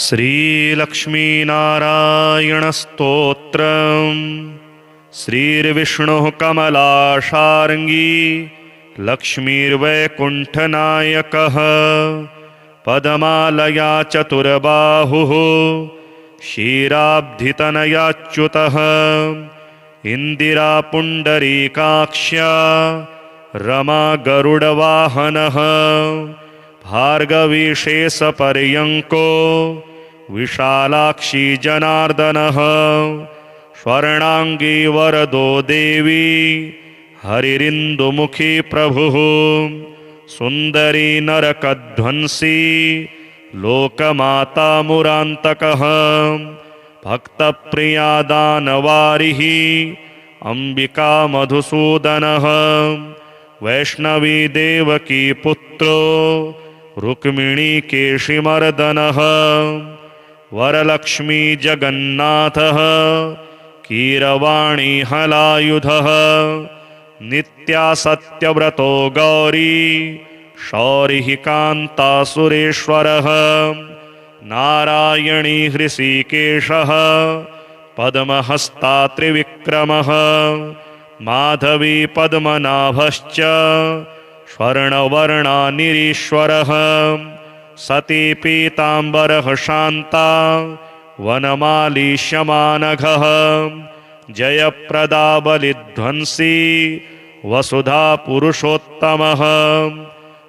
श्रीलक्ष्मीनारायणस्तोत्रम्। श्रीर्विष्णुः कमलाशार्ङ्गी लक्ष्मीर्वैकुण्ठनायकः। पद्मालया चतुर्बाहुः क्षीराब्धितनयाच्युतः। इन्दिरा पुण्डरीकाक्ष्या रमा गरुडवाहनः। भार्गवी शेषपर्यङ्को विशालाक्षी जनार्दनः। स्वर्णाङ्गी वरदो देवी हरिरिन्दुमुखी प्रभुः। सुन्दरी नरकध्वंसी लोकमाता मुरान्तकः। भक्तप्रिया दानवारिः अम्बिका मधुसूदनः। वैष्णवी देवकी पुत्रो रुक्मिणी केशिमर्दनः। वरलक्ष्मी जगन्नाथः कीरवाणी हलायुधः। नित्या सत्यव्रतो गौरी शौरिः कान्तासुरेश्वरः। नारायणी हृषीकेशः पद्महस्ता त्रिविक्रमः। माधवी पद्मनाभश्च स्वर्णवर्णानिरीश्वरः। सती पीताम्बरः शान्ता वनमाली शमानघः। जयप्रदा बलिध्वंसी वसुधा पुरुषोत्तमः।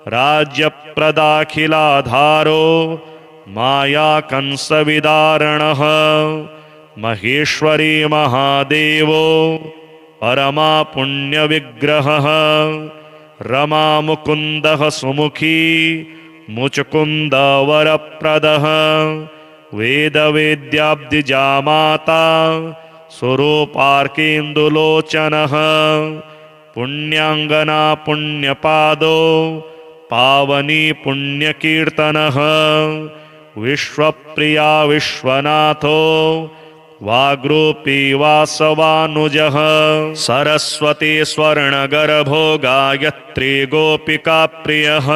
राज्यप्रदाखिलाधारो मायाकंसविदारणः। महेश्वरी महादेवो परमा पुण्यविग्रहः। रमा मुकुन्दः सुमुखी मुचकुन्दवरप्रदः। वेदवेद्याब्दिजामाता स्वरूपार्केन्दुलोचनः। पुण्याङ्गना पुण्यपादो पावनी पुण्यकीर्तनः। विश्वप्रिया विश्वनाथो वाग्रूपी वासवानुजः। सरस्वती स्वर्णगर्भो गायत्री गोपिका प्रियः।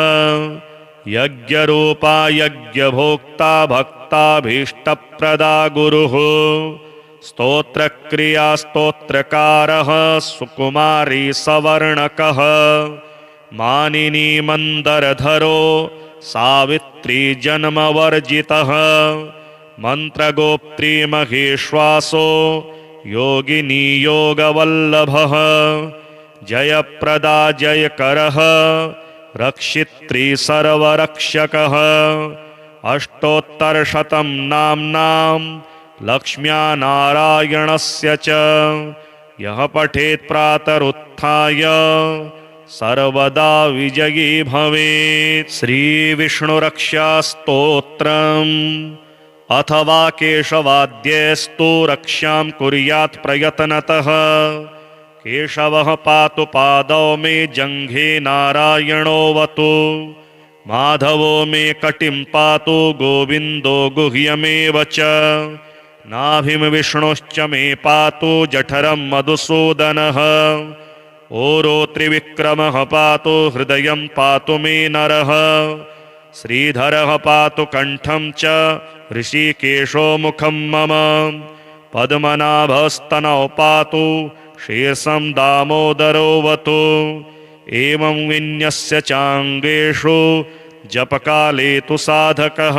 यज्ञरूपा यज्ञभोक्ता भक्ताभीष्टप्रदा गुरुः। स्तोत्रक्रिया स्तोत्रकारः सुकुमारी सवर्णकः। मानिनी मन्दरधरो सावित्री जन्मवर्जितः। मन्त्रगोप्त्री महेश्वासो योगिनी योगवल्लभः। जयप्रदा जयकरः रक्षित्री सर्वरक्षकः। अष्टोत्तरशतं नाम्नां लक्ष्म्या नारायणस्य च यः पठेत् प्रातरुत्थाय सर्वदा विजयी भवेत्। श्रीविष्णुरक्षास्तोत्रम्। अथवा केशवाद्यस्तु रक्षां कुर्यात् प्रयत्नतः। केशवः पातु पादौ मे जङ्घे नारायणोऽवतु। माधवो मे कटिं पातु गोविन्दो गुह्यमेव च। नाभिं विष्णुश्च मे पातु जठरं मधुसूदनः। ओरो त्रिविक्रमः पातु हृदयं पातु मे नरः। श्रीधरः पातु कण्ठं च ऋषिकेशो मुखं मम। पद्मनाभस्तनौ पातु शीर्षं दामोदरोऽवतु। एवं विन्यस्य चाङ्गेषु जपकाले तु साधकः।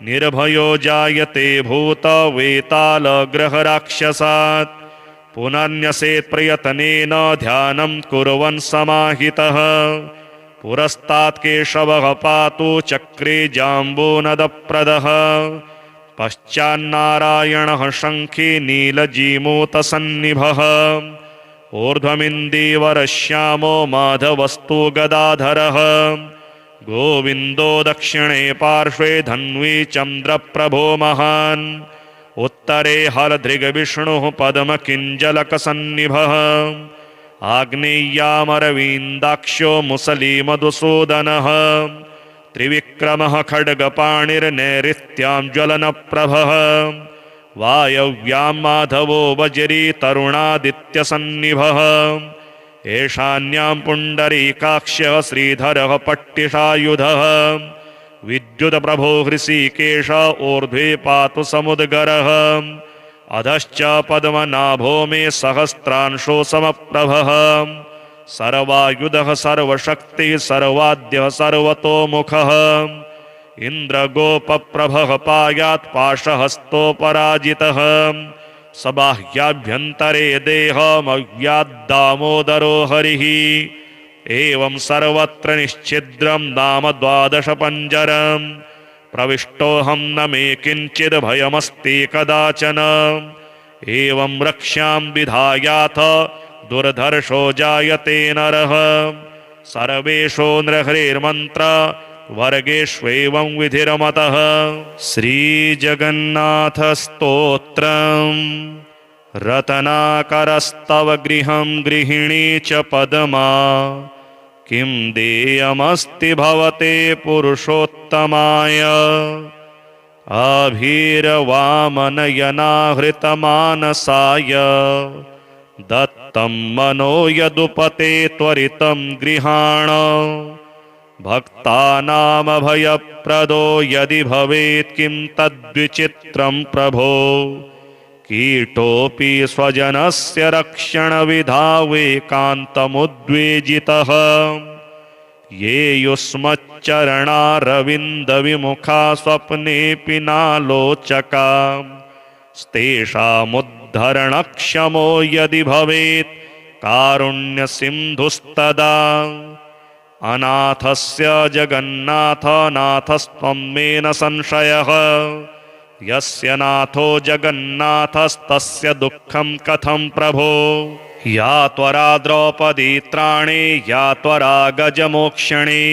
निर्भयो जायते भूतवेतालग्रहराक्षसात्। पुनर्न्यसेत् प्रयत्नेन ध्यानं कुर्वन् समाहितः। पुरस्तात् केशवः पातु चक्रे जाम्बूनदप्रदः। पश्चान्नारायणः शङ्खी नीलजीमूतसन्निभः। ऊर्ध्वमिन्दीवरश्यामो माधवस्तु गदाधरः। गोविन्दो दक्षिणे पार्श्वे धन्वी चन्द्रप्रभो महान्। उत्तरे हलधृगविष्णुः पद्मकिञ्जलकसन्निभः। आग्नेय्यामरविन्दाक्षो मुसली मधुसूदनः। त्रिविक्रमः खड्गपाणिर्नैऋत्यां ज्वलनप्रभः। वायव्यां माधवो वज्री तरुणादित्यसन्निभः। ईशान्यां पुण्डरीकाक्षः श्रीधरः पट्टिशायुधः। विद्युतप्रभो हृषीकेश ऊर्ध्वे पातु समुद्गरः अधश्च पद्मनाभो मे सहस्रांशो समप्रभः सर्वायुधः सर्वशक्तिः सर्वाद्यः सर्वतोमुखः इन्द्रगोपप्रभः पायात् पाशहस्तोपराजितः स बाह्याभ्यन्तरे देहमव्याद्दामोदरो हरिः एवं सर्वत्र निश्छिद्रं नाम 12 पञ्जरम् प्रविष्टोऽहं न मे किञ्चिद् भयमस्ति कदाचन एवं रक्ष्यां विधायाथ दुर्धर्षो जायते नरः सर्वेषु नृहरिर्मन्त्र वर्गेष्वेवं विधिरमतः श्रीजगन्नाथस्तोत्रम् रत्नाकरस्तव गृहं गृहिणी च पद्मा किं देयमस्ति भवते पुरुषोत्तमाय अभीरवामनयनाहृतमानसाय दत्तं मनो यदुपते त्वरितं गृहाण भक्तानामभयप्रदो यदि भवेत् किं तद्विचित्रं प्रभो कीटोऽपि स्वजनस्य रक्षणविधावेकान्तमुद्वेजितः ये युष्मच्चरणारविन्दविमुखा स्वप्नेऽपि नालोचका स्तेषामुद्धरणक्षमो यदि भवेत् कारुण्यसिन्धुस्तदा अनाथस्य जगन्नाथनाथस्त्वं मे न संशयः यस्य नाथो जगन्नाथस्तस्य दुःखं कथं प्रभो या त्वरा द्रौपदी त्राणे या त्वरा गजमोक्षणे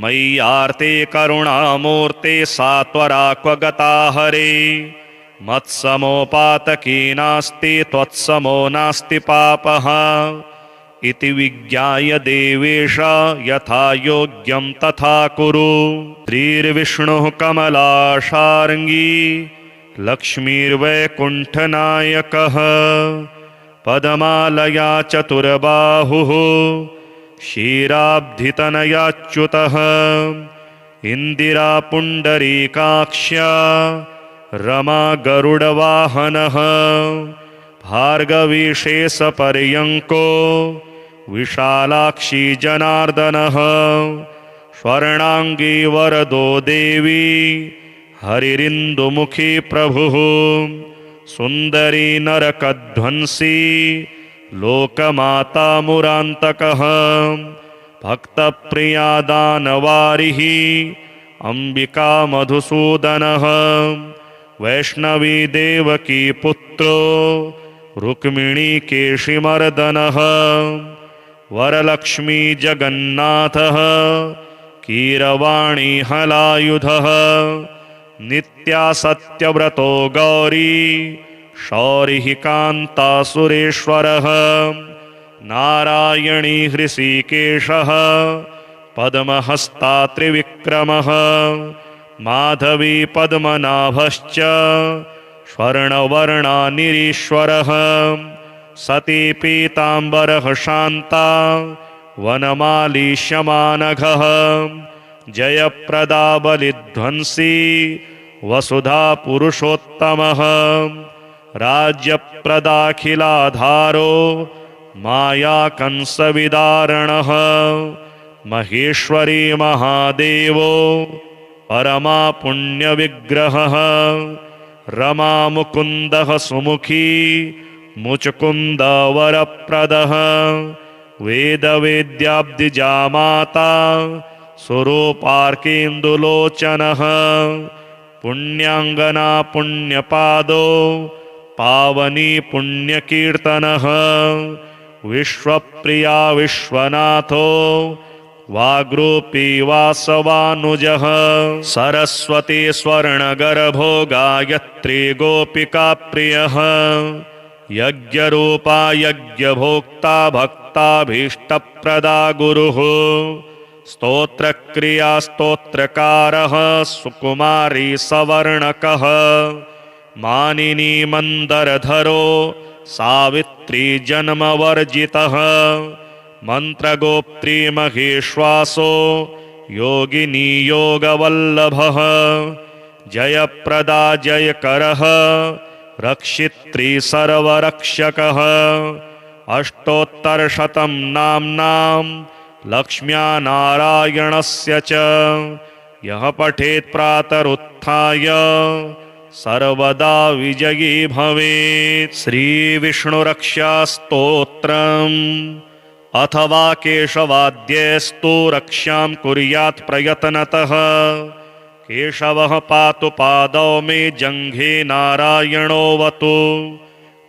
मय्यार्ते करुणामूर्ते सा त्वरा क्व गता हरे मत्समोपातकी नास्ति त्वत्समो नास्ति पापः इति विज्ञाय देवेश यथा योग्यं तथा कुरु श्रीर्विष्णुः कमलाशार्ङ्गी लक्ष्मीर्वैकुण्ठनायकः पद्मालया चतुर्बाहुः क्षीराब्धितनयाच्युतः इन्दिरा पुण्डरीकाक्ष्या रमा गरुडवाहनः भार्गवीशेषपर्यङ्को विशालाक्षी जनार्दनः स्वर्णाङ्गी वरदो देवी हरिरिन्दुमुखी प्रभुः सुन्दरी नरकध्वंसी लोकमाता मुरान्तकः भक्तप्रिया दानवारिः अम्बिका मधुसूदनः वैष्णवी देवकी पुत्रो रुक्मिणी केशिमर्दनः वरलक्ष्मी जगन्नाथः कीरवाणी हलायुधः नित्यासत्यव्रतो गौरी शौरिः कान्ता सुरेश्वरः नारायणी हृषीकेशः पद्महस्ता त्रिविक्रमः माधवी पद्मनाभश्च स्वर्णवर्णा निरीश्वरः सती पीताम्बरः शान्ता वनमाली शमानघः जयप्रदा बलिध्वंसी वसुधा पुरुषोत्तमः राज्यप्रदाखिलाधारो माया कंसविदारणः महेश्वरी महादेवो परमा पुण्यविग्रहः रमा मुकुन्दः सुमुखी मुचकुन्दवरप्रदः वेदवेद्याब्दिजामाता स्वरूपार्केन्दुलोचनः पुण्याङ्गना पुण्यपादो पावनी पुण्यकीर्तनः विश्वप्रिया विश्वनाथो वाग्रूपी वासवानुजः सरस्वती स्वर्णगर्भो गायत्री गोपिका प्रियः यज्ञरूपा यज्ञभोक्ता भक्ताभीष्टप्रदा गुरुः स्तोत्रक्रिया स्तोत्रकारः सुकुमारी सवर्णकः मानिनी मन्दरधरो सावित्री जन्मवर्जितः मन्त्रगोप्त्री महेश्वासो योगिनी योगवल्लभः जयप्रदा जयकरः रक्षित्री सर्वरक्षकः अष्टोत्तरशतं नाम्नां लक्ष्म्या नारायणस्य च यः पठेत् प्रातरुत्थाय सर्वदा विजयी भवेत्। श्रीविष्णुरक्षास्तोत्रम् अथवा केशवाद्यस्तु रक्षां कुर्यात् प्रयत्नतः केशवः पातु पादौ मे जङ्घे नारायणोऽवतु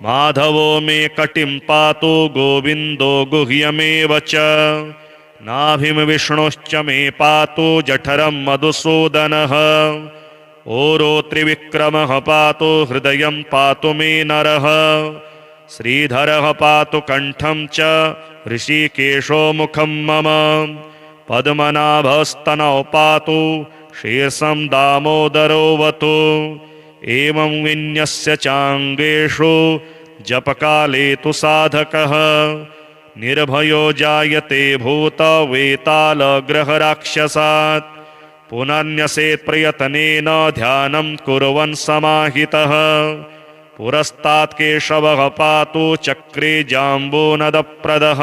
माधवो मे कटिं पातु गोविन्दो गुह्यमेव च नाभिं विष्णुश्च मे पातु जठरं मधुसूदनः ओरो त्रिविक्रमः पातु हृदयं पातु मे नरः श्रीधरः पातु कण्ठं च ऋषिकेशो मुखं मम पद्मनाभस्तनौ पातु शीर्षं दामोदरोऽवतु एवं विन्यस्य चाङ्गेषु जपकाले तु साधकः निर्भयो जायते भूतवेतालग्रहराक्षसात् पुनर्न्यसेत् प्रयत्नेन ध्यानं कुर्वन् समाहितः पुरस्तात् केशवः पातु चक्रे जाम्बूनदप्रदः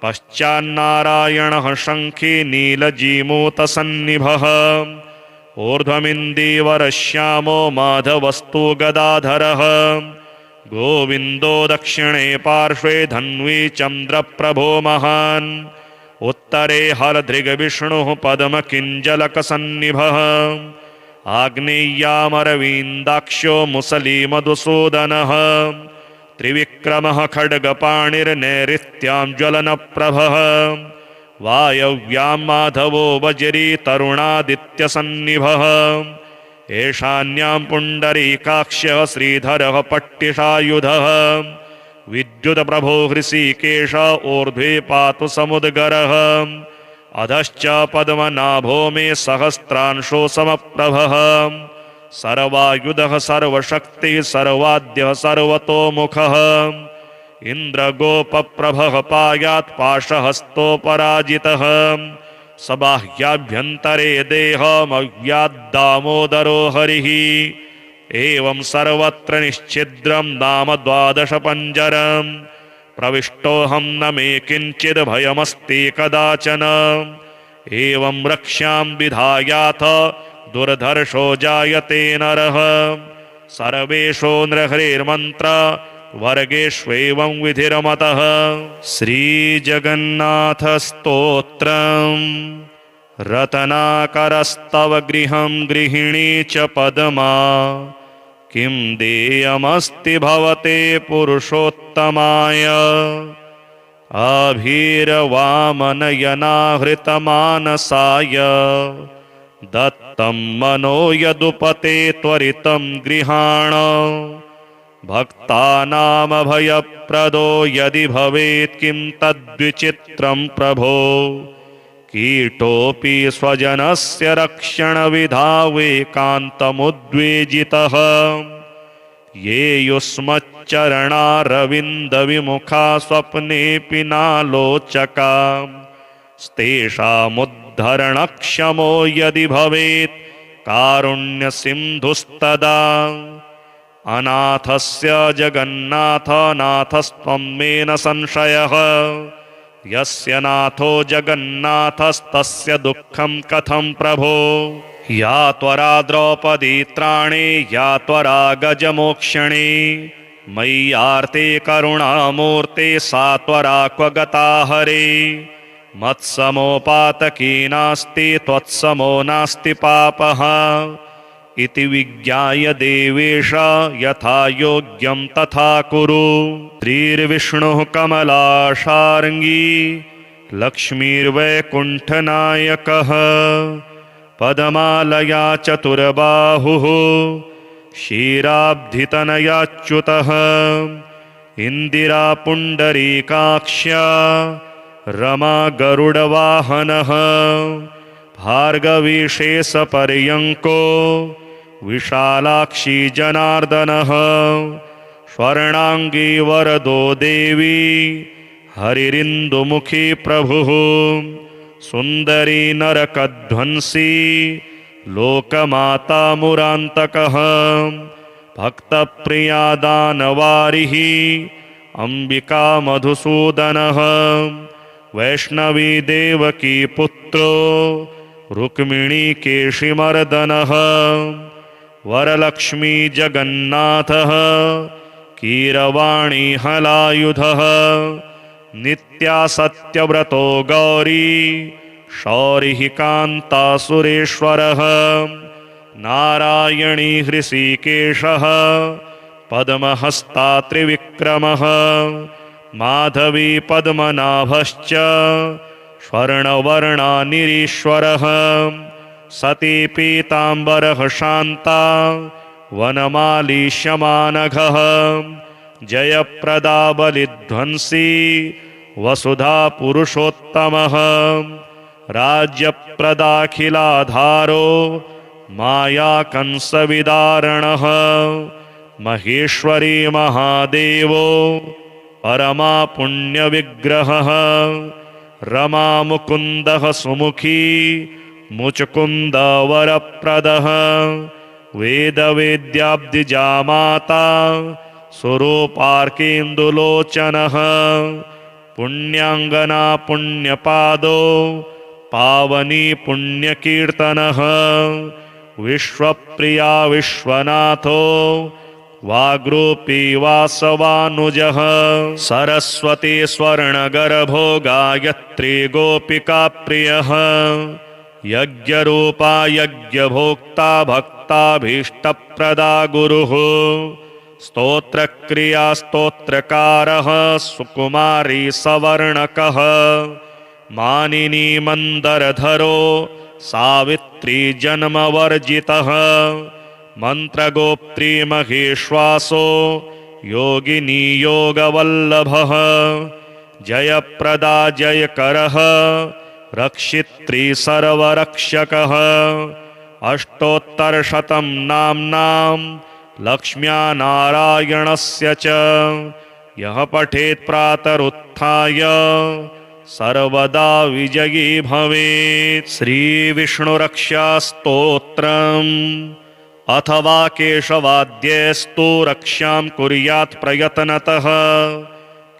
पश्चान्नारायणः शङ्खे नीलजीमूतसन्निभः ऊर्ध्वमिन्दीवरश्यामो माधवस्तु गदाधरः गोविन्दो दक्षिणे पार्श्वे धन्वी चन्द्रप्रभो महान् उत्तरे हरधृगविष्णुः पद्मकिञ्जलकसन्निभः आग्नेय्यामरविन्दाक्ष्यो मुसलीमधुसूदनः त्रिविक्रमः खड्गपाणिर्नैऋत्यां ज्वलनप्रभः वायव्यां माधवो वज्री तरुणादित्यसन्निभः ईशान्यां पुण्डरीकाक्षः श्रीधरः पट्टिशायुधः विद्युत्प्रभो हृषीकेश ऊर्ध्वे पातु समुद्गरः अधश्च पद्मनाभो मे सहस्रांशो समप्रभः सर्वायुधः सर्वशक्तिः सर्वाद्यः सर्वतोमुखः इन्द्रगोपप्रभः पायात् पाशहस्तोपराजितः सबाह्याभ्यन्तरे देहमव्याद्दामोदरो हरिः एवं सर्वत्र निश्छिद्रं नाम 12 पञ्जरम् प्रविष्टोऽहं न मे किञ्चिद् भयमस्ति कदाचन एवं रक्ष्यां विधायाथ दुर्धर्षो जायते नरः सर्वेषु नृहरिर्मन्त्र वर्गेष्वेवं विधिरमतः। श्रीजगन्नाथस्तोत्रम् रत्नाकरस्तव गृहं गृहिणी च पद्मा किं देयमस्ति भवते पुरुषोत्तमाय अभीरवामनयनाहृतमानसाय दत्तं मनो यदुपते त्वरितं गृहाण भक्तानामभयप्रदो यदि भवेत् किं तद्विचित्रं प्रभो कीटोऽपि स्वजनस्य रक्षणविधावेकान्तमुद्वेजितः ये युष्मच्चरणारविन्दविमुखा स्वप्नेऽपि नालोचका तेषामुद्धरणक्षमो यदि भवेत् कारुण्यसिन्धुस्तदा अनाथस्य जगन्नाथनाथस्त्वं मे न संशयः यस्य नाथो जगन्नाथस्तस्य दुःखं कथं प्रभो या त्वरा द्रौपदी त्राणे या त्वरा गजमोक्षणे मय्यार्ते करुणामूर्ते सा त्वरा क्व गता हरे मत्समोपातकी नास्ति त्वत्समो नास्ति पापः इति विज्ञाय देवेश यथा योग्यं तथा कुरु। श्रीर्विष्णुः कमलाशार्ङ्गी लक्ष्मीर्वैकुण्ठनायकः पद्मालया चतुर्बाहुः क्षीराब्धितनयाच्युतः इन्दिरा पुण्डरीकाक्ष्या रमा गरुडवाहनः भार्गवीशेषपर्यङ्को विशालाक्षी जनार्दनः स्वर्णाङ्गी वरदो देवी हरिरिन्दुमुखी प्रभुः सुन्दरी नरकध्वंसी लोकमाता मुरान्तकः भक्तप्रिया दानवारिः अम्बिका मधुसूदनः वैष्णवी देवकी पुत्रो रुक्मिणी केशिमर्दनः वरलक्ष्मी जगन्नाथः कीरवाणी हलायुधः नित्या सत्यव्रतो गौरी शौरिः कान्ता सुरेश्वरः नारायणी हृषीकेशः पद्महस्ता त्रिविक्रमः माधवी पद्मनाभश्च स्वर्णवर्णा निरीश्वरः सती पीताम्बरः शान्ता वनमाली शमानघः जयप्रदा बलिध्वंसी वसुधा पुरुषोत्तमः राज्यप्रदाखिलाधारो मायाकंसविदारणः महेश्वरी महादेवो परमा पुण्यविग्रहः रमा मुकुन्दः सुमुखी मुचकुन्दवरप्रदः वेदवेद्याब्दिजा माता स्वरूपार्केन्दुलोचनः पुण्याङ्गना पुण्यपादो पावनी पुण्यकीर्तनः विश्वप्रिया विश्वनाथो वाग्रूपी वासवानुजः सरस्वती स्वर्णगर्भो गायत्री गोपिकाप्रियः यज्ञरूपा यज्ञभोक्ता भक्ताभीष्टप्रदा गुरुः स्तोत्रक्रिया स्तोत्रकारः सुकुमारी सवर्णकः मानिनी मन्दरधरो सावित्री जन्मवर्जितः मन्त्रगोप्त्री महेश्वासो योगिनी योगवल्लभः जयप्रदा जयकरः रक्षित्री सर्वरक्षकः अष्टोत्तरशतं नाम्नां लक्ष्म्या नारायणस्य च यः पठेत् प्रातरुत्थाय सर्वदा विजयी भवेत्। श्रीविष्णुरक्षास्तोत्रम् अथवा केशवाद्यस्तु रक्षां कुर्यात् प्रयत्नतः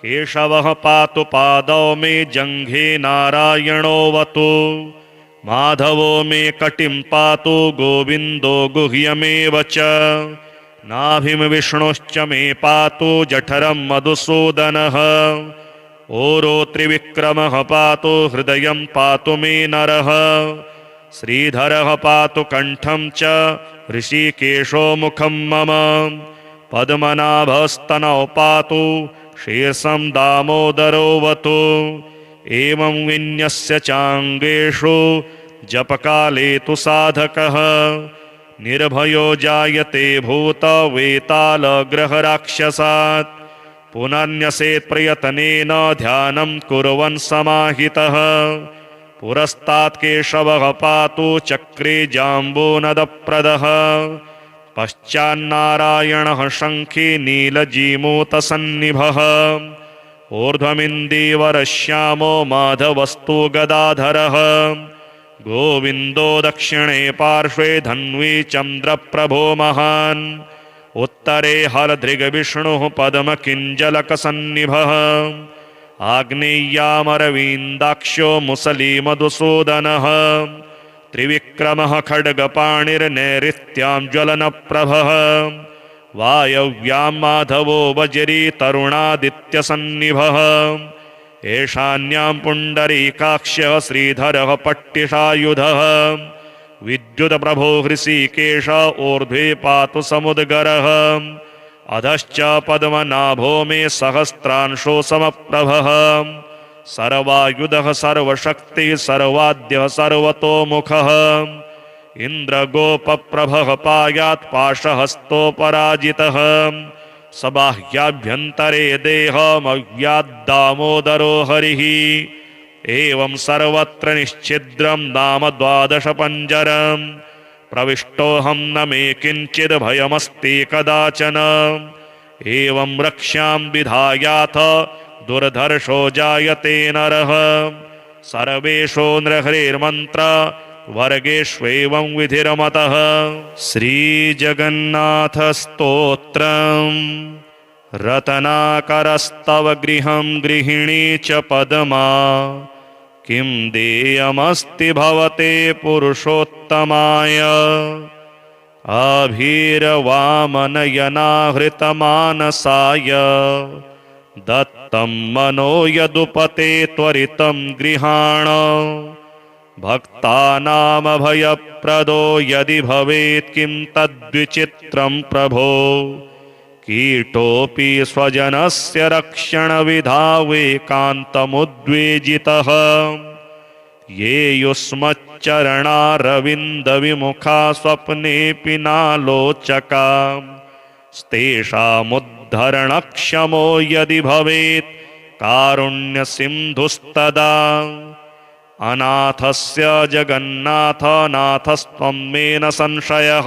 केशवः पातु पादौ मे जङ्घे नारायणोऽवतु माधवो मे कटिं पातु गोविन्दो गुह्यमेव च नाभिं विष्णुश्च मे पातु जठरं मधुसूदनः ओरो त्रिविक्रमः पातु हृदयं पातु मे नरः श्रीधरः पातु कण्ठं च ऋषिकेशो मुखं मम पद्मनाभस्तनौ पातु शीर्षं दामोदरोऽवतु एवं विन्यस्य चाङ्गेषु जपकाले तु साधकः निर्भयो जायते भूतवेतालग्रहराक्षसात् पुनर्न्यसेत् प्रयत्नेन ध्यानं कुर्वन् समाहितः पुरस्तात् केशवः पातु चक्रे जाम्बूनदप्रदः पश्चान्नारायणः शङ्खी नीलजीमूतसन्निभः ऊर्ध्वमिन्दीवरश्यामो माधवस्तु गदाधरः गोविन्दो दक्षिणे पार्श्वे धन्वी चन्द्रप्रभो महान् उत्तरे हलधृगविष्णुः पद्मकिञ्जलकसन्निभः आग्नेय्यामरविन्दाक्षो मुसलीमधुसूदनः त्रिविक्रमः खड्गपाणिर्नैऋत्यां ज्वलनप्रभः वायव्यां माधवो वज्री तरुणादित्यसन्निभः ईशान्यां पुण्डरीकाक्षः श्रीधरः पट्टिषायुधः विद्युत्प्रभो हृषीकेश ऊर्ध्वे पातु समुद्गरः अधश्च पद्मनाभो मे सहस्रांशो समप्रभः सर्वायुधः सर्वशक्तिः सर्वाद्यः सर्वतोमुखः इन्द्रगोपप्रभः पायात् पाशहस्तोपराजितः सबाह्याभ्यन्तरे देहमव्याद्दामोदरो हरिः एवं सर्वत्र निश्छिद्रं नाम 12 पञ्जरम् प्रविष्टोऽहं न मे किञ्चिद् भयमस्ति कदाचन एवं रक्ष्यां विधायाथ दुर्धर्षो जायते नरः सर्वेषु नृहरिर्मन्त्र वर्गेष्वेवं विधिरमतः। श्रीजगन्नाथस्तोत्रम्। रत्नाकरस्तव गृहं गृहिणी च पद्मा, किं देयमस्ति भवते पुरुषोत्तमाय। अभीरवामनयनाहृतमानसाय दत्तं मनो यदुपते त्वरितं गृहाण। भक्तानामभयप्रदो यदि भवेत् किं तद्विचित्रं प्रभो। कीटोऽपि स्वजनस्य रक्षणविधावेकान्तमुद्वेजितः। ये युष्मच्चरणारविन्दविमुखा स्वप्नेऽपि नालोचका, स्तेषामुद्धरणक्षमो यदि भवेत् कारुण्यसिन्धुस्तदा। अनाथस्य जगन्नाथनाथस्त्वं मे न संशयः।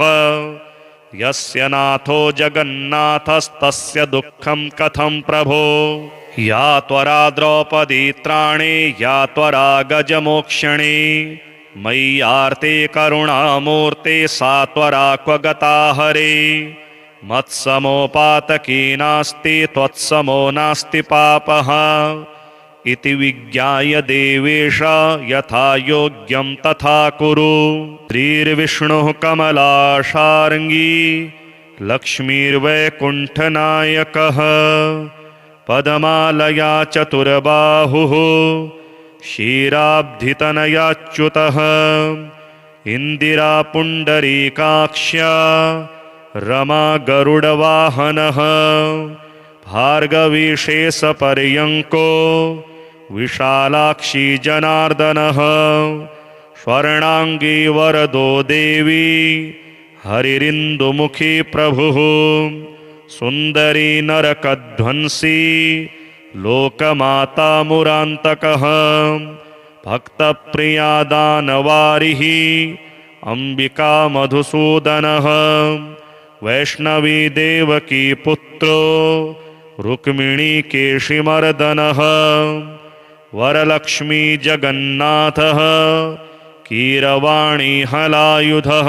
यस्य नाथो जगन्नाथस्तस्य दुःखं कथं प्रभो। या त्वरा द्रौपदी त्राणे या त्वरा गजमोक्षणे, मय्यार्ते करुणामूर्ते सा त्वरा क्व गता हरे। मत्समोपातकी नास्ति त्वत्समो नास्ति पापः, इति विज्ञाय देवेश यथा योग्यं तथा कुरु। श्रीर्विष्णुः कमलाशार्ङ्गी लक्ष्मीर्वैकुण्ठनायकः, पद्मालया चतुर्बाहुः क्षीराब्धितनयाच्युतः। इन्दिरा पुण्डरीकाक्ष्या रमा गरुडवाहनः, भार्गवीशेषपर्यङ्को विशालाक्षी जनार्दनः। स्वर्णाङ्गी वरदो देवी हरिरिन्दुमुखी प्रभुः। सुन्दरी नरकध्वंसी लोकमाता मुरान्तकः। भक्तप्रिया दानवारिः अम्बिका मधुसूदनः। वैष्णवी देवकी पुत्रो रुक्मिणी केशिमर्दनः। वरलक्ष्मी जगन्नाथः कीरवाणी हलायुधः।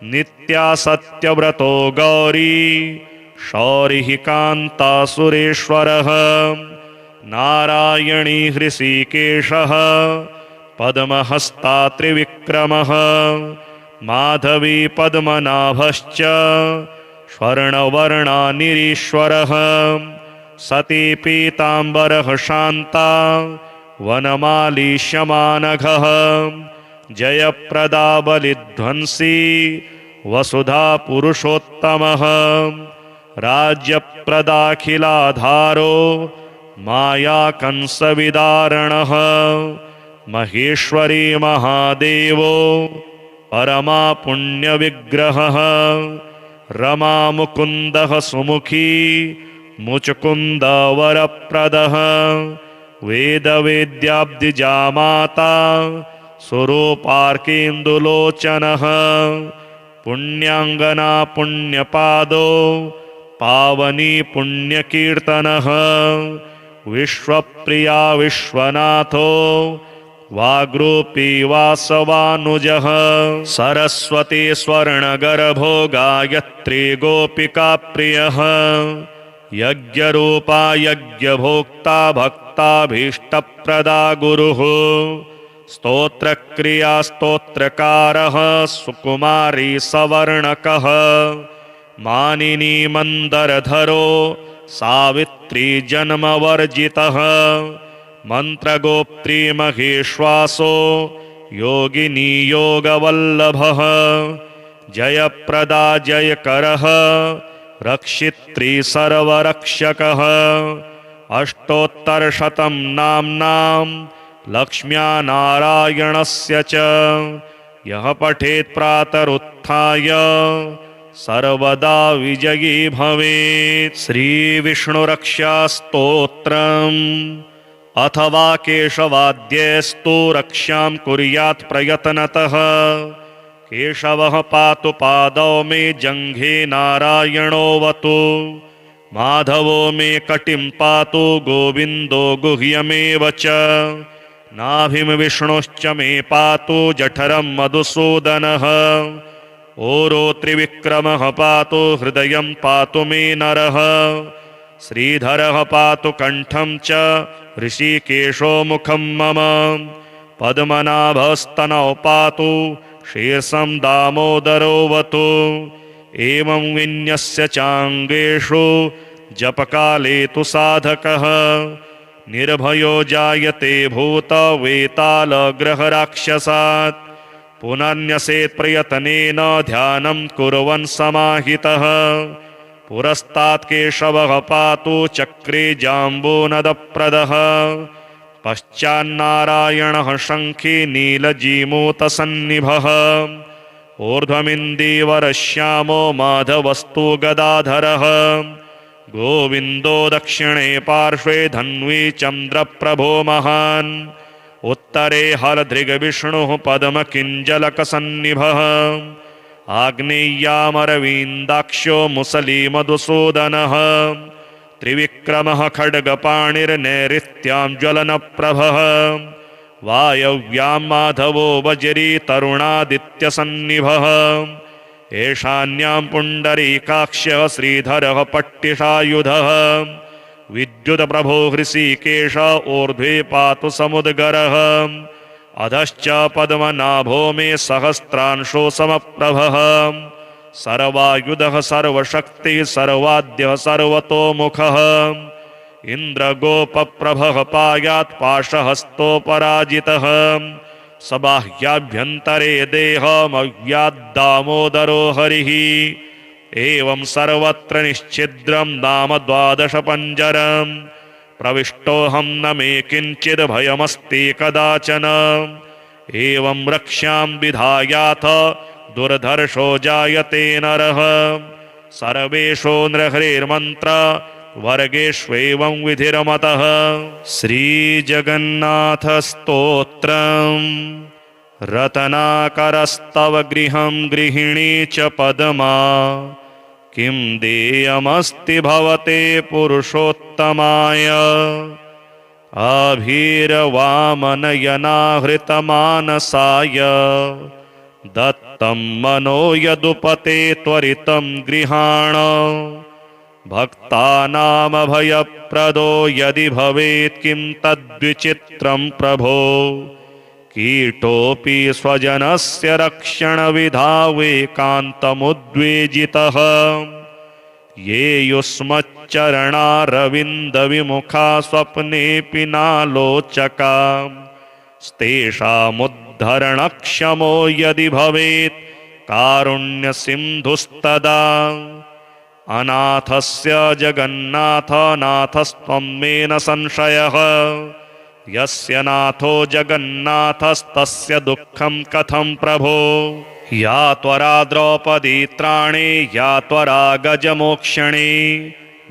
नित्या सत्यव्रतो गौरी शौरिः कान्ता सुरेश्वरः। नारायणी हृषीकेशः पद्महस्ता त्रिविक्रमः। माधवी पद्मनाभश्च स्वर्णवर्णा निरीश्वरः। सती पीताम्बरः शान्ता वनमाली शमानघः। जयप्रदा बलिध्वंसी वसुधा पुरुषोत्तमः। राज्यप्रदाखिलाधारो माया कंसविदारणः। महेश्वरी महादेवो परमा पुण्यविग्रहः। रमा मुकुन्दः सुमुखी मुचकुन्दवरप्रदः। वेदवेद्याब्दिजामाता स्वरूपार्केन्दुलोचनः। पुण्याङ्गना पुण्यपादो पावनी पुण्यकीर्तनः। विश्वप्रिया विश्वनाथो वाग्रूपी वासवानुजः। सरस्वती स्वर्णगर्भो गायत्री गोपिका प्रियः। यज्ञरूपा यज्ञभोक्ता भक्ताभीष्टप्रदा गुरुः। स्तोत्रक्रिया स्तोत्रकारः सुकुमारी सवर्णकः। मानिनी मन्दरधरो सावित्री जन्मवर्जितः। मन्त्रगोप्त्री महेश्वासो योगिनी योगवल्लभः। जयप्रदा जयकरः रक्षित्री सर्वरक्षकः। अष्टोत्तरशतं नाम्नां लक्ष्म्या नारायणस्य च यः पठेत् प्रातरुत्थाय सर्वदा विजयी भवेत्। श्रीविष्णुरक्षास्तोत्रम्। अथवा केशवाद्यस्तु रक्षां कुर्यात् प्रयत्नतः। केशवः पातु पादौ मे जङ्घे नारायणोऽवतु। माधवो मे कटिं पातु गोविन्दो गुह्यमेव च। नाभिं विष्णुश्च मे पातु जठरं मधुसूदनः ओरो त्रिविक्रमः पातु हृदयं पातु मे नरः श्रीधरः पातु कण्ठं च ऋषिकेशो मुखं मम पद्मनाभस्तनौ पातु शीर्षं दामोदरोऽवतु एवं विन्यस्य चाङ्गेषु जपकाले तु साधकः निर्भयो जायते भूतवेतालग्रहराक्षसात् पुनर्न्यसेत् प्रयत्नेन ध्यानं कुर्वन् समाहितः पुरस्तात् केशवः पातु चक्रे जाम्बूनदप्रदः पश्चान्नारायणः शङ्खी नीलजीमूतसन्निभः ऊर्ध्वमिन्दीवरश्यामो माधवस्तु गदाधरः गोविन्दो दक्षिणे पार्श्वे धन्वी चन्द्रप्रभो महान् उत्तरे हरधृगविष्णुः पद्मकिञ्जलकसन्निभः आग्नेय्यामरविन्दाक्षो मुसलीमधुसूदनः त्रिविक्रमः खड्गपाणिर्नैऋत्यां ज्वलनप्रभः वायव्यां माधवो वज्री तरुणादित्यसन्निभः ईशान्यां पुण्डरीकाक्षः श्रीधरः पट्टिशायुधः विद्युत्प्रभो हृषीकेश ऊर्ध्वे पातु समुद्गरः अधश्च पद्मनाभो मे सहस्रांशो समप्रभः सर्वायुधः सर्वशक्तिः सर्वाद्यः सर्वतोमुखः इन्द्रगोपप्रभः पायात् पाशहस्तोपराजितः सबाह्याभ्यन्तरे देहमव्याद्दामोदरो हरिः एवं सर्वत्र निश्छिद्रं नाम 12 पञ्जरम् प्रविष्टोऽहं न मे किञ्चिद् भयमस्ति कदाचन एवं रक्ष्यां विधायाथ दुर्धर्षो जायते नरः सर्वेषु नृहरिर्मन्त्र वर्गेष्वेवं विधिर्मतः श्रीजगन्नाथस्तोत्रम् रत्नाकरस्तव गृहं गृहिणी च पद्मा किं देयमस्ति भवते पुरुषोत्तमाय अभीरवामनयनाहृतमानसाय दत्तं मनो यदुपते त्वरितं गृहाण भक्तानामभयप्रदो यदि भवेत् किं तद्विचित्रं प्रभो कीटोऽपि स्वजनस्य रक्षणविधावेकान्तमुद्वेजितः ये युष्मच्चरणारविन्दविमुखा स्वप्नेऽपि नालोचका स्तेषामुद्धरणक्षमो यदि भवेत् कारुण्यसिन्धुस्तदा अनाथस्य जगन्नाथनाथस्त्वं मे न संशयः यस्य नाथो जगन्नाथस्तस्य दुःखं कथं प्रभो या त्वरा द्रौपदी त्राणे या त्वरा गजमोक्षणे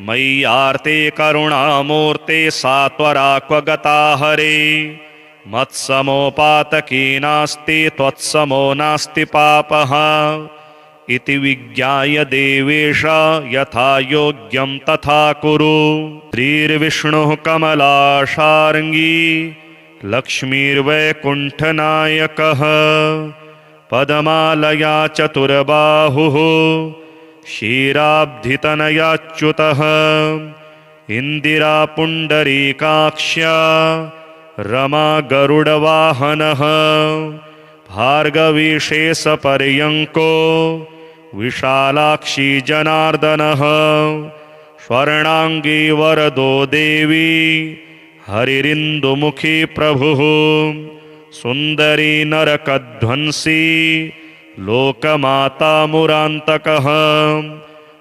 मय्यार्ते करुणामूर्ते सा त्वरा क्व गता हरे मत्समोपातकी नास्ति त्वत्समो नास्ति पापः इति विज्ञाय देवेश यथा योग्यं तथा कुरु श्रीर्विष्णुः कमलाशार्ङ्गी लक्ष्मीर्वैकुण्ठनायकः पद्मालया चतुर्बाहुः क्षीराब्धितनयाच्युतः इन्दिरा पुण्डरीकाक्ष्या रमा गरुडवाहनः भार्गवीशेषपर्यङ्को विशालाक्षी जनार्दनः स्वर्णाङ्गी वरदो देवी हरिरिन्दुमुखी प्रभुः सुन्दरी नरकध्वंसी लोकमाता मुरान्तकः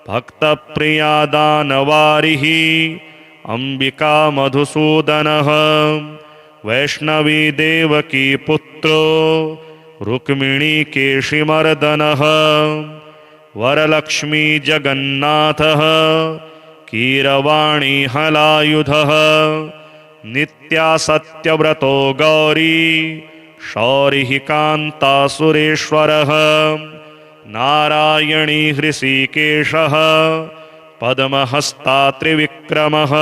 भक्तप्रिया दानवारिः अम्बिका मधुसूदनः वैष्णवी देवकी पुत्रो रुक्मिणी केशिमर्दनः वरलक्ष्मी जगन्नाथः कीरवाणी हलायुधः नित्या सत्यव्रतो गौरी शौरिः कान्ता सुरेश्वरः नारायणी हृषीकेशः पद्महस्ता त्रिविक्रमः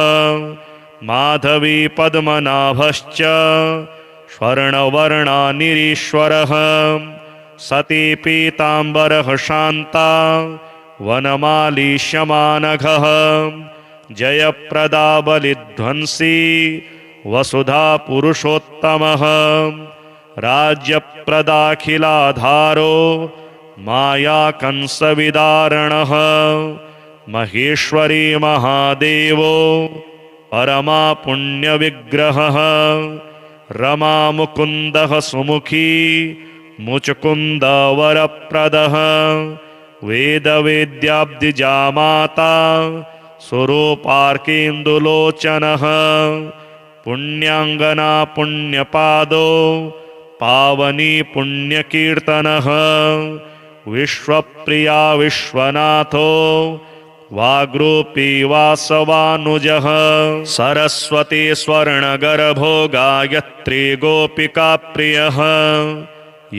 माधवी पद्मनाभश्च स्वर्णवर्णानिरीश्वरः सती पीताम्बरः शान्ता वनमालीष्यमानघः जयप्रदा बलिध्वंसी वसुधा पुरुषोत्तमः राज्यप्रदाखिलाधारो मायाकंसविदारणः महेश्वरी महादेवो परमा पुण्यविग्रहः रमा मुकुन्दः सुमुखी मुचकुन्दवरप्रदः वेदवेद्याब्दिजामाता स्वरूपार्केन्दुलोचनः पुण्याङ्गना पुण्यपादो पावनी पुण्यकीर्तनः विश्वप्रिया विश्वनाथो वाग्रूपी वासवानुजः सरस्वती स्वर्णगर्भो गायत्री गोपिकाप्रियः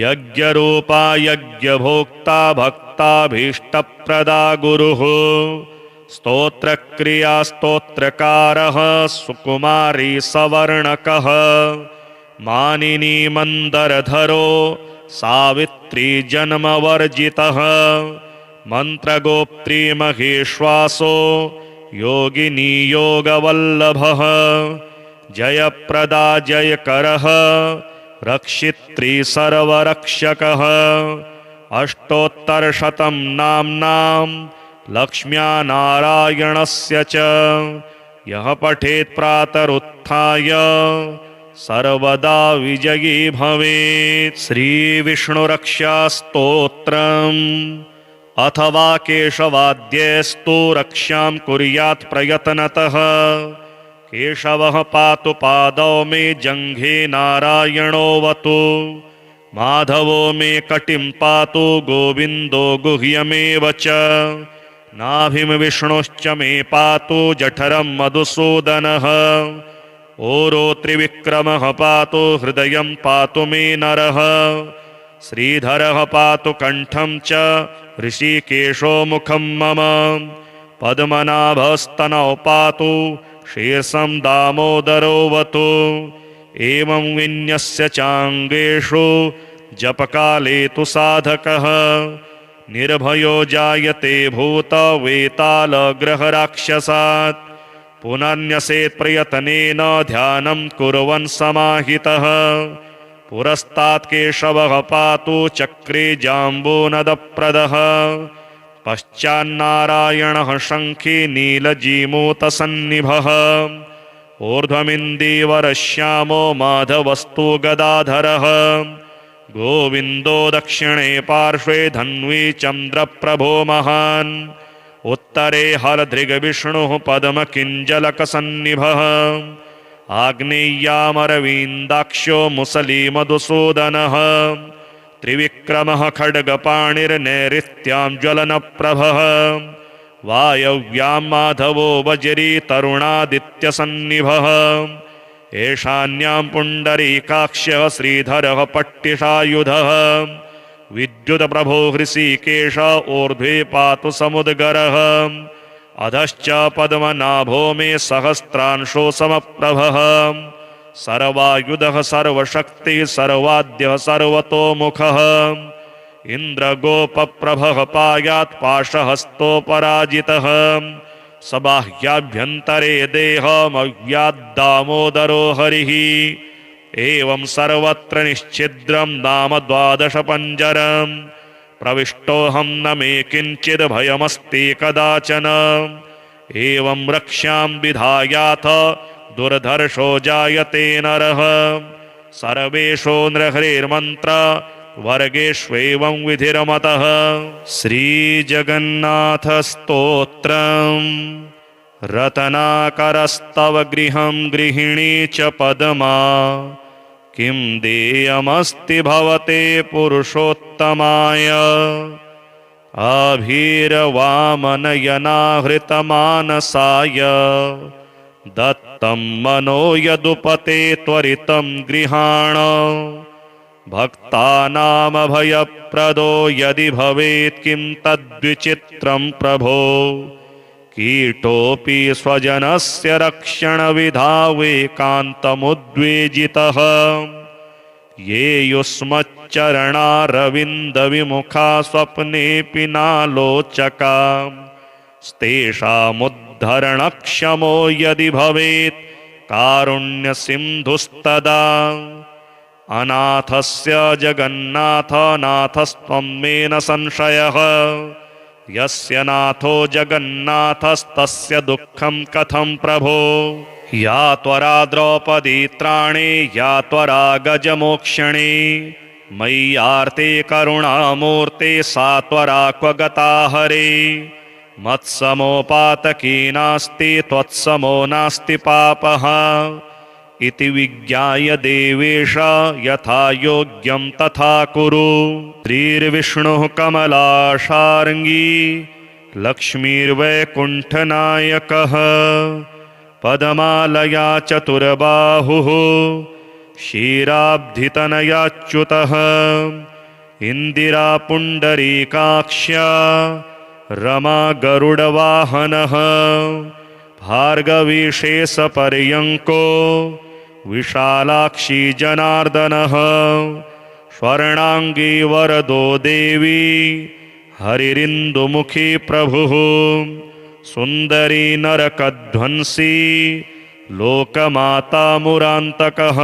यज्ञरूपा यज्ञभोक्ता भक्ताभीष्टप्रदा गुरुः स्तोत्रक्रिया स्तोत्रकारः सुकुमारी सवर्णकः मानिनी मन्दरधरो सावित्री जन्मवर्जितः मन्त्रगोप्त्री महेश्वासो योगिनी योगवल्लभः जयप्रदा जयकरः रक्षित्री सर्वरक्षकः अष्टोत्तरशतं नाम्नां लक्ष्म्या नारायणस्य च यः पठेत् प्रातरुत्थाय सर्वदा विजयी भवेत्। श्रीविष्णुरक्षास्तोत्रम् अथवा केशवाद्यस्तु रक्षां कुर्यात् प्रयत्नतः केशवः पातु पादौ मे जङ्घे नारायणोऽवतु माधवो मे कटिं पातु गोविन्दो गुह्यमेव च नाभिं विष्णुश्च मे पातु जठरं मधुसूदनः ओरो त्रिविक्रमः पातु हृदयं पातु मे नरः श्रीधरः पातु कण्ठं च ऋषिकेशो मुखं मम पद्मनाभस्तनौ पातु शीर्षं दामोदरोऽवतु एवं विन्यस्य चाङ्गेषु जपकाले तु साधकः निर्भयो जायते भूतवेतालग्रहराक्षसात् पुनर्न्यसेत् प्रयत्नेन ध्यानं कुर्वन् समाहितः पुरस्तात् केशवः पातु चक्रे जाम्बूनदप्रदः पश्चान्नारायणः शङ्खी नीलजीमूतसन्निभः ऊर्ध्वमिन्दीवरश्यामो माधवस्तु गदाधरः गोविन्दो दक्षिणे पार्श्वे धन्वी चन्द्रप्रभो महान् उत्तरे हरधृगविष्णुः पद्मकिञ्जलकसन्निभः आग्नेय्यामरविन्दाक्ष्यो मुसलीमधुसूदनः त्रिविक्रमः खड्गपाणिर्नैऋत्यां ज्वलनप्रभः वायव्यां माधवो वज्री तरुणादित्यसन्निभः ईशान्यां पुण्डरीकाक्ष्यः श्रीधरः पट्टिषायुधः विद्युत्प्रभो हृषीकेश ऊर्ध्वे पातु समुद्गरः अधश्च पद्मनाभो मे सहस्रांशो समप्रभः सर्वायुधः सर्वशक्तिः सर्वाद्यः सर्वतोमुखः इन्द्रगोपप्रभः पायात् पाशहस्तोपराजितः सबाह्याभ्यन्तरे देहमव्याद्दामोदरो हरिः एवं सर्वत्र निश्छिद्रं नाम 12 पञ्जरं प्रविष्टोऽहं न मे किञ्चिद् भयमस्ति कदाचन एवं रक्ष्यां विधायाथ दुर्धर्षो जायते नरः सर्वेषु नृहरिर्मन्त्र वर्गेष्वेवं विधिरमतः। श्रीजगन्नाथस्तोत्रम् रत्नाकरस्तव गृहं गृहिणी च पद्मा किं देयमस्ति भवते पुरुषोत्तमाय अभीरवामनयनाहृतमानसाय दत्तं मनो यदुपते त्वरितं गृहाण भक्तानामभयप्रदो यदि भवेत् किं तद्विचित्रं प्रभो कीटोऽपि स्वजनस्य रक्षणविधावेकान्तमुद्वेजितः ये युष्मच्चरणारविन्दविमुखा स्वप्नेऽपि नालोचका स्तेषामुद्धरणक्षमो यदि भवेत् कारुण्यसिन्धुस्तदा अनाथस्य जगन्नाथनाथस्त्वं मे न संशयः यस्य नाथो जगन्नाथस्तस्य दुःखं कथं प्रभो या त्वरा द्रौपदी त्राणे या त्वरा गजमोक्षणे मय्यार्ते करुणामूर्ते सा त्वरा क्व गता हरे मत्समोपातकी नास्ति त्वत्समो नास्ति पापः इति विज्ञाय देवेश यथा योग्यं तथा कुरु। श्रीर्विष्णुः कमलाशार्ङ्गी लक्ष्मीर्वैकुण्ठनायकः पद्मालया चतुर्बाहुः क्षीराब्धितनयाच्युतः इन्दिरा पुण्डरीकाक्ष्या रमा गरुडवाहनः भार्गवीशेषपर्यङ्को विशालाक्षी जनार्दनः स्वर्णाङ्गी वरदो देवी हरिरिन्दुमुखी प्रभुः सुन्दरी नरकध्वंसी लोकमाता मुरान्तकः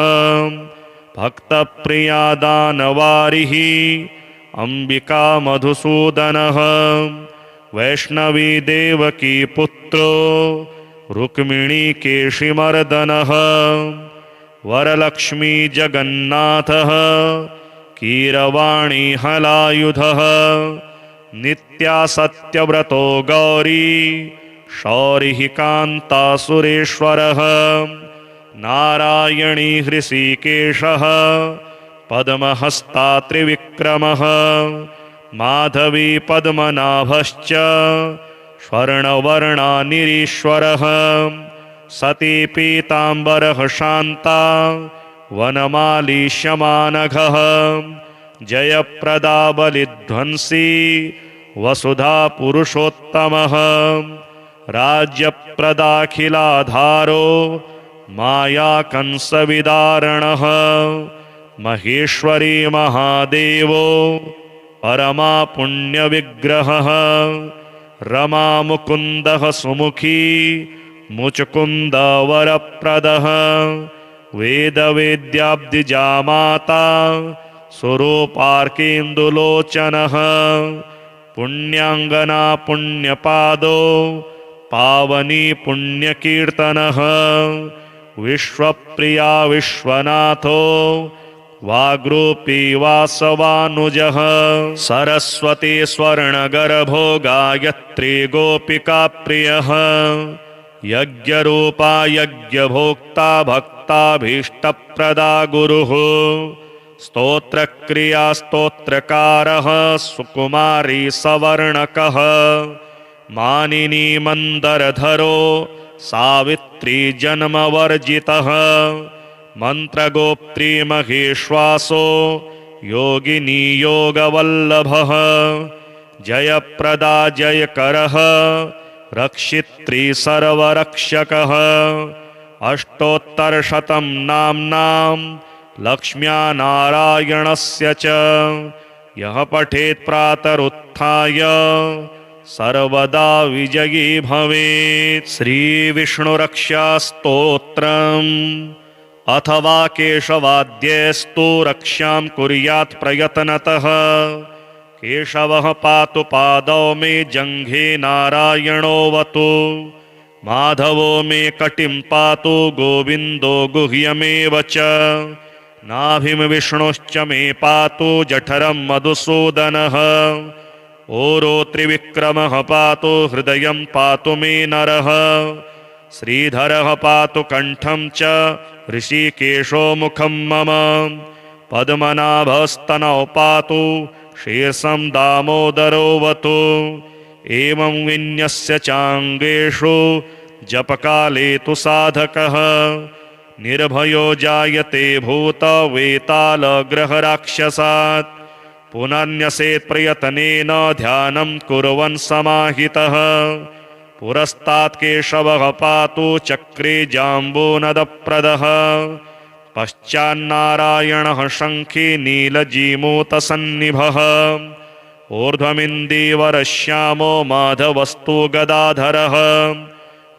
भक्तप्रिया दानवारिः अम्बिका मधुसूदनः वैष्णवी देवकी पुत्रो रुक्मिणी केशिमर्दनः वरलक्ष्मी जगन्नाथः कीरवाणी हलायुधः नित्या सत्यव्रतो गौरी शौरिः कान्तासुरेश्वरः नारायणी हृषीकेशः पद्महस्ता त्रिविक्रमः माधवी पद्मनाभश्च स्वर्णवर्णानिरीश्वरः सती पीताम्बरः शान्ता वनमाली शमानघः जयप्रदा बलिध्वंसी वसुधा पुरुषोत्तमः राज्यप्रदाखिलाधारो मायाकंसविदारणः महेश्वरी महादेवो परमा पुण्यविग्रहः रमा मुकुन्दः सुमुखी मुचुकुन्दवरप्रदः वेदवेद्याब्दिजामाता स्वरूपार्केन्दुलोचनः पुण्याङ्गना पुण्यपादो पावनी पुण्यकीर्तनः विश्वप्रिया विश्वनाथो वाग्रूपी वासवानुजः सरस्वती स्वर्णगर्भो गायत्री गोपिका प्रियः यज्ञरूपा यज्ञभोक्ता भक्ताभीष्टप्रदा गुरुः स्तोत्रक्रिया स्तोत्रकारः सुकुमारी सवर्णकः मानिनी मन्दरधरो सावित्री जन्मवर्जितः मन्त्रगोप्त्री महेश्वासो योगिनी योगवल्लभः जयप्रदा जयकरः रक्षित्री सर्वरक्षकः अष्टोत्तरशतं नाम्नां लक्ष्म्या नारायणस्य च यः पठेत् प्रातरुत्थाय सर्वदा विजयी भवेत्। श्रीविष्णुरक्षास्तोत्रम् अथवा केशवाद्यस्तु रक्षां कुर्यात् प्रयत्नतः केशवः पातु पादौ मे जङ्घे नारायणोऽवतु माधवो मे कटिं पातु गोविन्दो गुह्यमेव च नाभिं विष्णुश्च मे पातु जठरं मधुसूदनः ओरो त्रिविक्रमः पातु हृदयं पातु मे नरः श्रीधरः पातु कण्ठं च ऋषिकेशो मुखं मम पद्मनाभस्तनौ पातु शीर्षं दामोदरोऽवतु एवं विन्यस्य चाङ्गेषु जपकाले तु साधकः निर्भयो जायते भूतवेतालग्रहराक्षसात् पुनर्न्यसेत् प्रयत्नेन ध्यानं कुर्वन् समाहितः पुरस्तात् केशवः पातु चक्रे जाम्बूनदप्रदः पश्चान्नारायणः शङ्खी नीलजीमूतसन्निभः ऊर्ध्वमिन्दीवरश्यामो माधवस्तु गदाधरः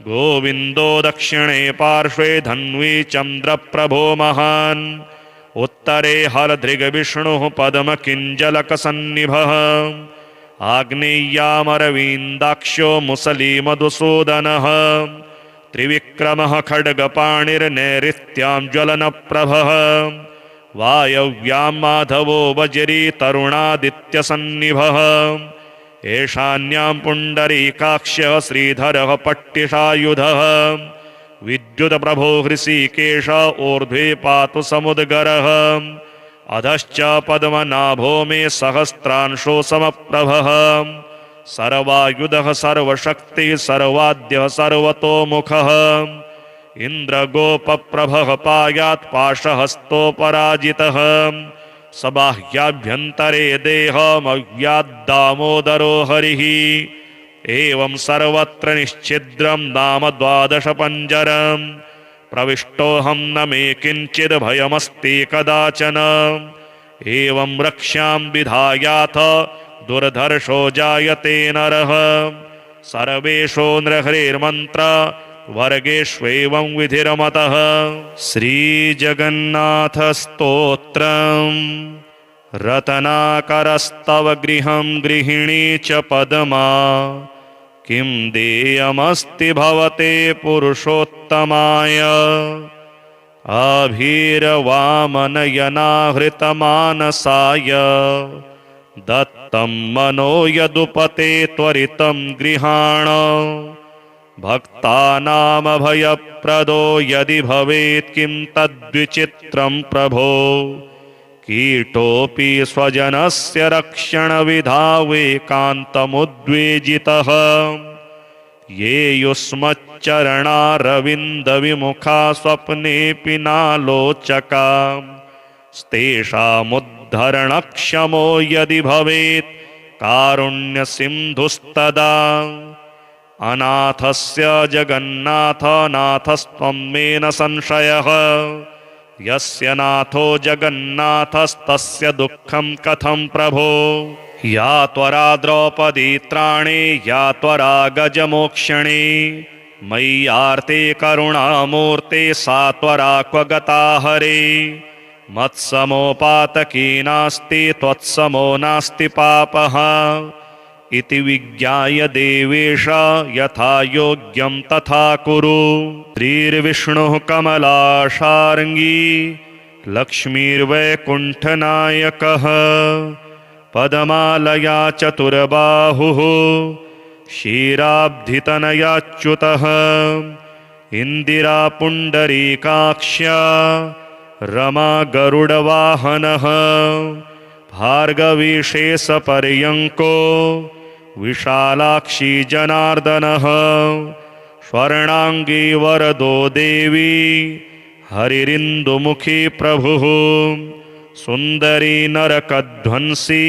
गोविन्दो दक्षिणे पार्श्वे धन्वी चन्द्रप्रभो महान् उत्तरे हलधृगविष्णुः पद्मकिञ्जलकसन्निभः आग्नेय्यामरविन्दाक्षो मुसलीमधुसूदनः त्रिविक्रमः खड्गपाणिर्नैऋत्यां ज्वलनप्रभः वायव्यां माधवो वज्री तरुणादित्यसन्निभः ईशान्यां पुण्डरीकाक्षः श्रीधरः पट्टिशायुधः विद्युत्प्रभो हृषीकेश ऊर्ध्वे पातु समुद्गरः अधश्च पद्मनाभो मे सहस्रांशो समप्रभः सर्वायुधः सर्वशक्तिः सर्वाद्यः सर्वतोमुखः इन्द्रगोपप्रभः पायात् पाशहस्तोपराजितः सबाह्याभ्यन्तरे देहमव्याद्दामोदरो हरिः एवं सर्वत्र निश्छिद्रं नाम 12 पञ्जरम् प्रविष्टोऽहं न मे किञ्चिद् भयमस्ति कदाचन एवं रक्ष्यां विधायाथ दुर्धर्षो जायते नरः सर्वेषु नृहरिर्मन्त्र वर्गेष्वेवं विधिरमतः श्रीजगन्नाथस्तोत्रम् रत्नाकरस्तव गृहं गृहिणी च पद्मा किं देयमस्ति भवते पुरुषोत्तमाय अभीरवामनयनाहृतमानसाय दत्तं मनो यदुपते त्वरितं गृहाण भक्तानामभयप्रदो यदि भवेत् किं तद्विचित्रं प्रभो कीटोऽपि स्वजनस्य रक्षणविधावेकान्तमुद्वेजितः ये युष्मच्चरणारविन्दविमुखा स्वप्नेऽपि नालोचका स्तेषामुद्धरणक्षमो यदि भवेत् कारुण्यसिन्धुस्तदा अनाथस्य जगन्नाथनाथस्त्वं मे न संशयः यस्य नाथो जगन्नाथस्तस्य दुःखं कथं प्रभो या त्वरा द्रौपदी त्राणे या त्वरा गजमोक्षणे मय्यार्ते करुणामूर्ते सा त्वरा क्व गता हरे मत्समोपातकी नास्ति त्वत्समो नास्ति पापः इति विज्ञाय देवेश यथा योग्यं तथा कुरु श्रीर्विष्णुः कमलाशार्ङ्गी लक्ष्मीर्वैकुण्ठनायकः पद्मालया चतुर्बाहुः क्षीराब्धितनयाच्युतः इन्दिरा पुण्डरीकाक्ष्या रमा गरुडवाहनः भार्गवीशेषपर्यङ्को विशालाक्षी जनार्दनः स्वर्णाङ्गी वरदो देवी हरिरिन्दुमुखी प्रभुः सुन्दरी नरकध्वंसी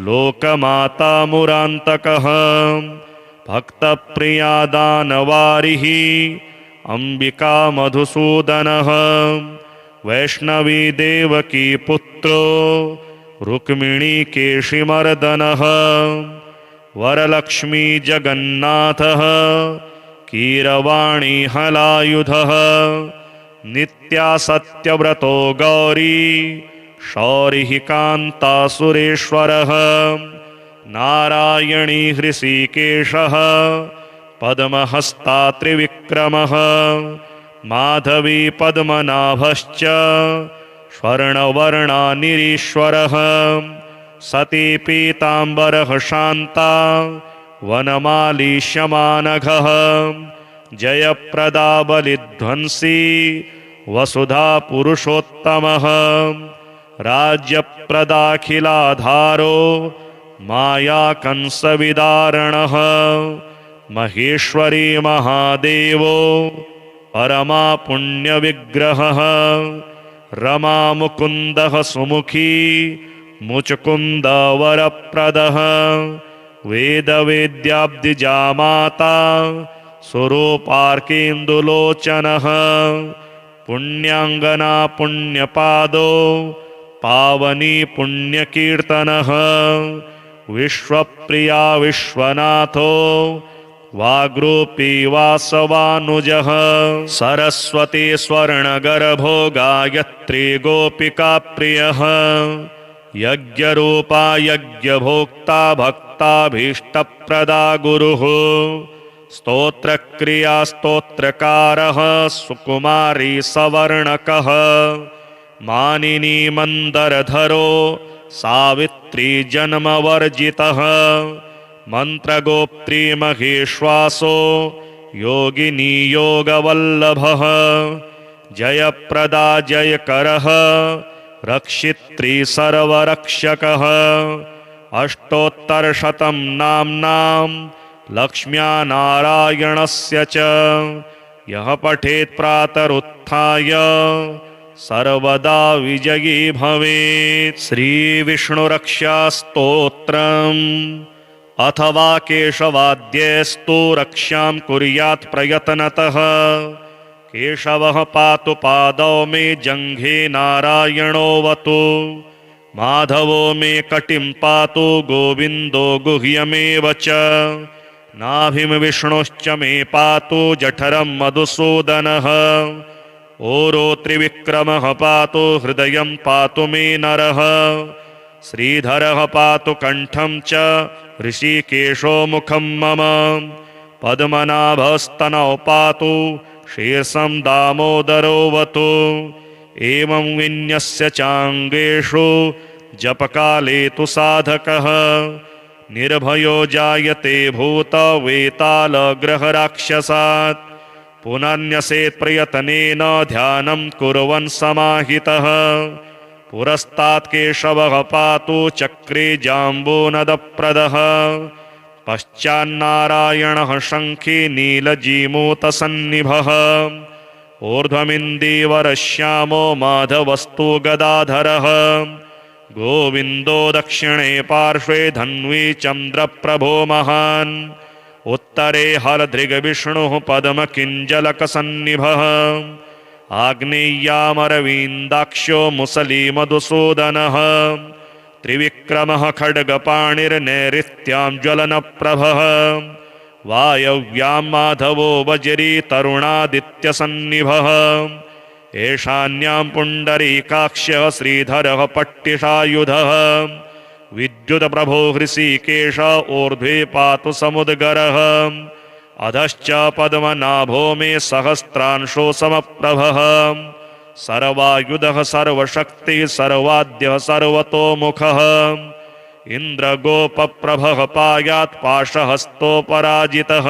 लोकमाता मुरान्तकः भक्तप्रिया दानवारिः अम्बिका मधुसूदनः वैष्णवी देवकी पुत्रो रुक्मिणी केशिमर्दनः वरलक्ष्मी जगन्नाथः कीरवाणी हलायुधः नित्यासत्यव्रतो गौरी शौरिः कान्ता सुरेश्वरः नारायणी हृषीकेशः पद्महस्ता त्रिविक्रमः माधवी पद्मनाभश्च स्वर्णवर्णानिरीश्वरः सती पीताम्बरः शान्ता वनमाली शमानघः जयप्रदा बलिध्वंसी वसुधा पुरुषोत्तमः राज्यप्रदाखिलाधारो माया कंसविदारणः महेश्वरी महादेवो परमा पुण्यविग्रहः रमा मुकुन्दः सुमुखी मुचकुन्दवरप्रदः वेदवेद्याब्धिजामाता स्वरूपार्केन्दुलोचनः पुण्यांगना पुण्यपादो पावनी पुण्यकीर्तनः विश्वप्रिया विश्वनाथो वाग्रूपी वासवानुजः सरस्वती स्वर्णगर्भो गायत्री गोपिका प्रियः यज्ञरूपा यज्ञभोक्ता भक्ताभीष्टप्रदा गुरुः स्तोत्रक्रिया स्तोत्रकारः सुकुमारी सवर्णकः मानिनी मन्दरधरो सावित्री जन्मवर्जितः मन्त्रगोप्त्री महेश्वासो योगिनी योगवल्लभः जयप्रदा जयकरः रक्षित्री सर्वरक्षकः अष्टोत्तरशतं नाम्नां लक्ष्म्या नारायणस्य च यः पठेत् प्रातरुत्थाय सर्वदा विजयी भवेत्। श्रीविष्णुरक्षास्तोत्रम् अथवा केशवाद्यस्तु रक्षां कुर्यात् प्रयत्नतः केशवः पातु पादौ मे जङ्घे नारायणोऽवतु माधवो मे कटिं पातु गोविन्दो गुह्यमेव च नाभिं विष्णुश्च मे पातु जठरं मधुसूदनः ओरो त्रिविक्रमः पातु हृदयं पातु मे नरः श्रीधरः पातु कण्ठं च ऋषिकेशो मुखं मम पद्मनाभस्तनौ पातु शीर्षं दामोदरोऽवतु एवं विन्यस्य चाङ्गेषु जपकाले तु साधकः निर्भयो जायते भूतवेतालग्रहराक्षसात् पुनर्न्यसेत् प्रयत्नेन ध्यानं कुर्वन् समाहितः पुरस्तात् केशवः पातु चक्रे जाम्बूनदप्रदः पश्चान्नारायणः शङ्खी नीलजीमूतसन्निभः ऊर्ध्वमिन्दीवरश्यामो माधवस्तु गदाधरः गोविन्दो दक्षिणे पार्श्वे धन्वी चन्द्रप्रभो महान् उत्तरे हरधृगविष्णुः पद्मकिञ्जलकसन्निभः आग्नेय्यामरविन्दाक्ष्यो मुसलीमधुसूदनः त्रिविक्रमः खड्गपाणिर्नैऋत्यां ज्वलनप्रभः वायव्यां माधवो वज्री तरुणादित्यसन्निभः ईशान्यां पुण्डरीकाक्षः श्रीधरः पट्टिषायुधः विद्युत्प्रभो हृषीकेश ऊर्ध्वे पातु समुद्गरः अधश्च पद्मनाभो मे सहस्रांशो समप्रभः सर्वायुधः सर्वशक्तिः सर्वाद्यः सर्वतोमुखः इन्द्रगोपप्रभः पायात् पाशहस्तोपराजितः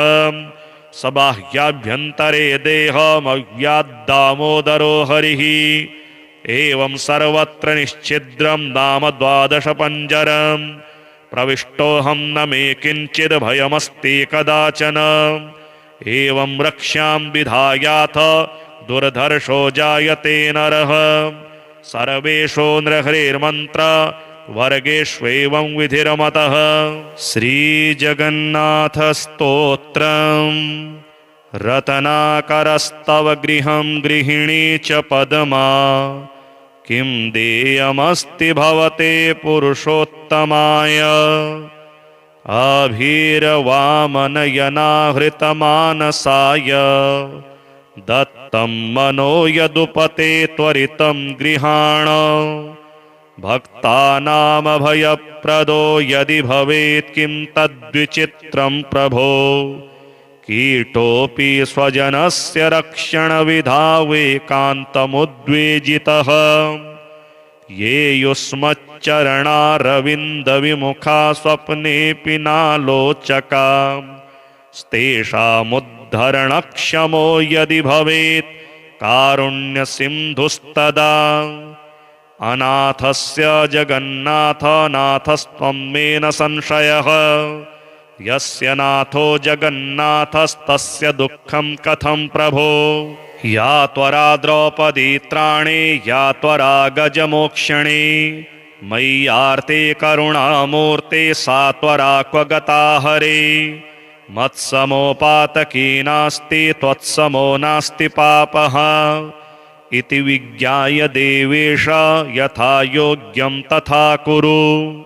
सबाह्याभ्यन्तरे देहमव्याद्दामोदरो हरिः एवं सर्वत्र निश्छिद्रं नाम 12 पञ्जरम् प्रविष्टोऽहं न मे किञ्चिद् भयमस्ति कदाचन एवं रक्ष्यां विधायाथ दुर्धर्षो जायते नरः सर्वेषु नृहरिर्मन्त्र वर्गेष्वेवं विधिरमतः। श्रीजगन्नाथस्तोत्रम् रत्नाकरस्तव गृहं गृहिणी च पद्मा किं देयमस्ति भवते पुरुषोत्तमाय अभीरवामनयनाहृतमानसाय दत्तं मनो यदुपते त्वरितं गृहाण भक्तानामभयप्रदो यदि भवेत् किं तद्विचित्रं प्रभो कीटोऽपि स्वजनस्य रक्षणविधावेकान्तमुद्वेजितः ये युष्मच्चरणारविन्दविमुखा स्वप्नेऽपि नालोचका तेषामुद्धरणक्षमो यदि भवेत् कारुण्यसिन्धुस्तदा अनाथस्य जगन्नाथनाथस्त्वं मे न संशयः यस्य नाथो जगन्नाथस्तस्य दुःखं कथं प्रभो या त्वरा द्रौपदी त्राणे या त्वरा गजमोक्षणे मय्यार्ते करुणामूर्ते सा त्वरा क्व गता हरे मत्समोपातकी नास्ति त्वत्समो नास्ति पापः इति विज्ञाय देवेश यथा योग्यं तथा कुरु।